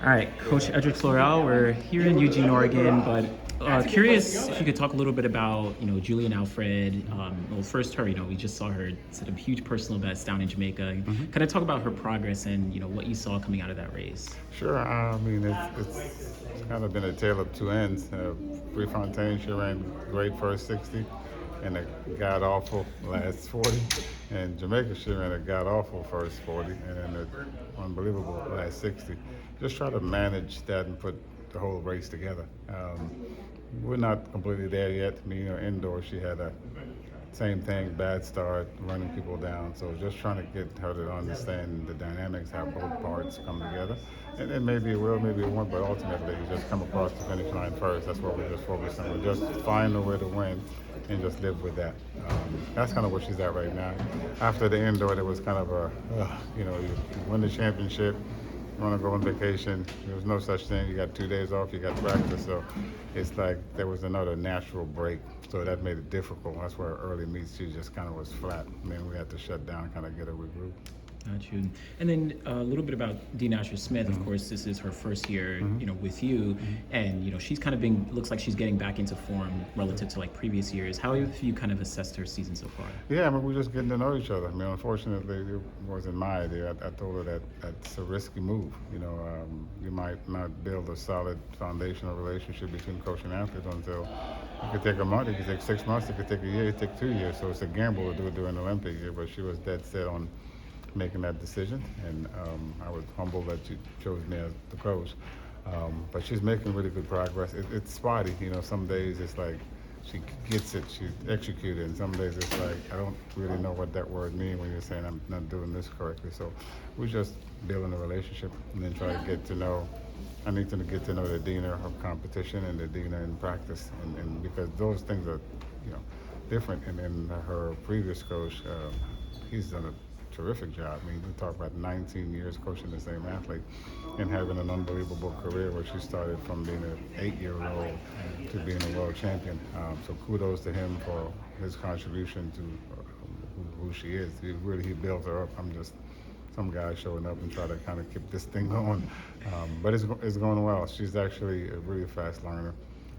All right, Coach Edrick Floreal, we're here in Eugene, Oregon, but curious if you could talk a little bit about, Julian Alfred. Well, first her, we just saw her set a huge personal best down in Jamaica. Kind of talk about her progress and, what you saw coming out of that race. Sure. I mean, it's kind of been a tale of two ends. Prefontaine, she ran great first 60 and a god awful last 40. And Jamaica, she ran a god awful first 40 and then an unbelievable last 60. Just try to manage that and put the whole race together. We're not completely there yet. I mean, indoor, she had a same thing, bad start, running people down. So just trying to get her to understand the dynamics, how both parts come together. And then maybe it will, maybe it won't, but ultimately you just come across the finish line first. That's what we're just focused on. We just find a way to win and just live with that. That's kind of where she's at right now. After the indoor, there was kind of you win the championship, you want to go on vacation. There was no such thing. You got 2 days off, you got practice. So it's like there was another natural break. So that made it difficult. That's where early meets, she just kind of was flat. I mean, we had to shut down, kind of get her regrouped. Got you. And then a little bit about Dina Smith. Of course, this is her first year, with you, and she's kind of looks like she's getting back into form relative to like previous years. How have you kind of assessed her season so far? Yeah, I mean, we're just getting to know each other. I mean, unfortunately, it wasn't my idea. I told her that that's a risky move. You might not build a solid foundational relationship between coach and athlete until it could take a month, it could take 6 months, it could take a year, it could take 2 years. So it's a gamble to do it during the Olympic year. But she was dead set on making that decision, and I was humbled that she chose me as the coach. But she's making really good progress. It's spotty, some days it's like she gets it, she executes it, and some days it's like, I don't really know what that word means when you're saying I'm not doing this correctly. So we're just building a relationship and then try to get to know, I need to get to know the Dina of competition and the Dina in practice, and because those things are, different. And then her previous coach, he's done a terrific job. I mean, we talk about 19 years coaching the same athlete and having an unbelievable career where she started from being an 8-year-old to being a world champion. So kudos to him for his contribution to who she is. He built her up. I'm just some guy showing up and try to kind of keep this thing going. But it's going well. She's actually a really fast learner.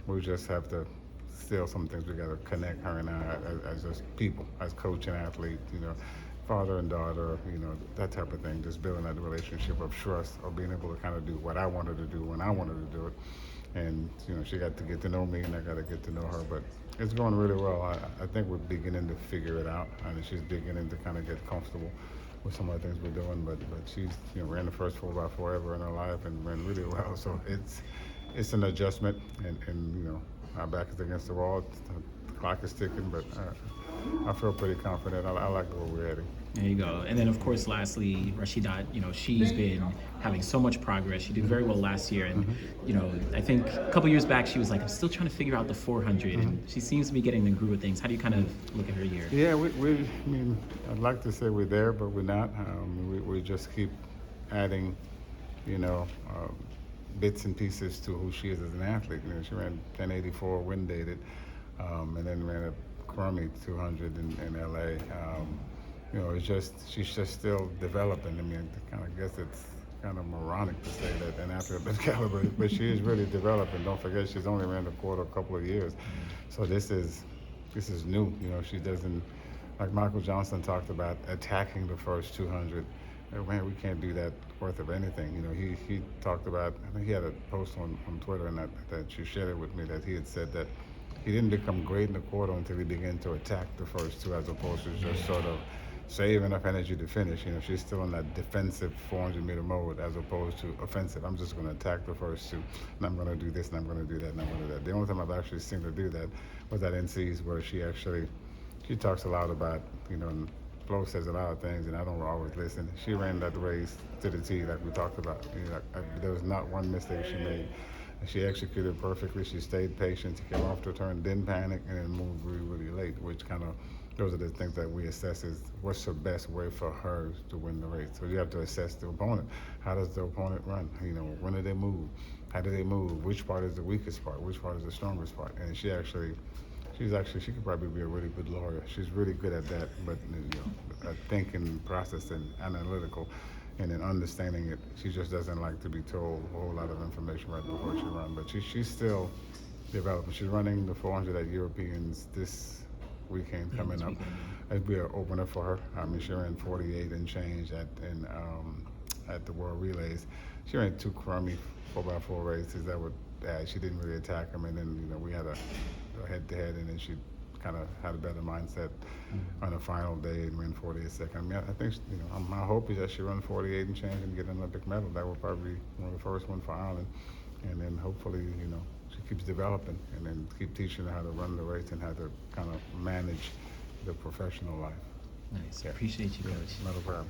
We just have to still some things we got to connect her and I as just people, as coach and athlete, father and daughter, that type of thing, just building that relationship of trust, of being able to kind of do what I wanted to do when I wanted to do it. And, she got to get to know me and I got to get to know her. But it's going really well. I think we're beginning to figure it out. And she's beginning to kind of get comfortable with some of the things we're doing. But she's, ran the first 4x4 ever in her life and ran really well. So it's an adjustment. And our back is against the wall. The clock is ticking, but I feel pretty confident. I like where we're heading. There you go. And then, of course, lastly, Rashidat, she's been having so much progress. She did very well last year. And, I think a couple years back, she was like, I'm still trying to figure out the 400. And she seems to be getting the groove of things. How do you kind of look at her year? Yeah, I mean, I'd like to say we're there, but we're not. We just keep adding, bits and pieces to who she is as an athlete. She ran 1084 wind dated, and then ran a crummy 200 in LA. It's just she's just still developing. I mean, I kind of guess it's kind of moronic to say that an athlete of this caliber, but she is really developing. Don't forget, she's only ran the quarter a couple of years, so this is new. She doesn't, like Michael Johnson talked about, attacking the first 200. Man, we can't do that worth of anything. He talked about, I think he had a post on Twitter and that you shared it with me, that he had said that he didn't become great in the quarter until he began to attack the first two, as opposed to just sort of save enough energy to finish. She's still in that defensive 400-meter mode as opposed to offensive. I'm just going to attack the first two, and I'm going to do this, and I'm going to do that, and I'm going to do that. The only time I've actually seen her do that was at NC's, where she talks a lot about, and Flo says a lot of things, and I don't always listen. She ran that race to the T, like we talked about. There was not one mistake she made. She executed perfectly. She stayed patient. She came off the turn, didn't panic, and then moved really, really late, which kind of, those are the things that we assess is what's the best way for her to win the race. So you have to assess the opponent. How does the opponent run? When do they move? How do they move? Which part is the weakest part? Which part is the strongest part? And she could probably be a really good lawyer. She's really good at that, but thinking, processing, analytical. and then understanding it. She just doesn't like to be told a whole lot of information right before she runs, but she's still developing. She's running the 400 at Europeans this weekend coming up. It'd be an opener for her. I mean, she ran 48 and change at the World Relays. She ran 2 crummy 4x4 races that would she didn't really attack them, and then we had a head-to-head, and then she kind of had a better mindset on the final day and win 48 seconds. I mean, I think my hope is that she run 48 and change and get an Olympic medal. That will probably be one of the first one for Ireland, and then hopefully she keeps developing and then keep teaching her how to run the race and how to kind of manage the professional life. Nice. Appreciate you, Coach. Not a problem.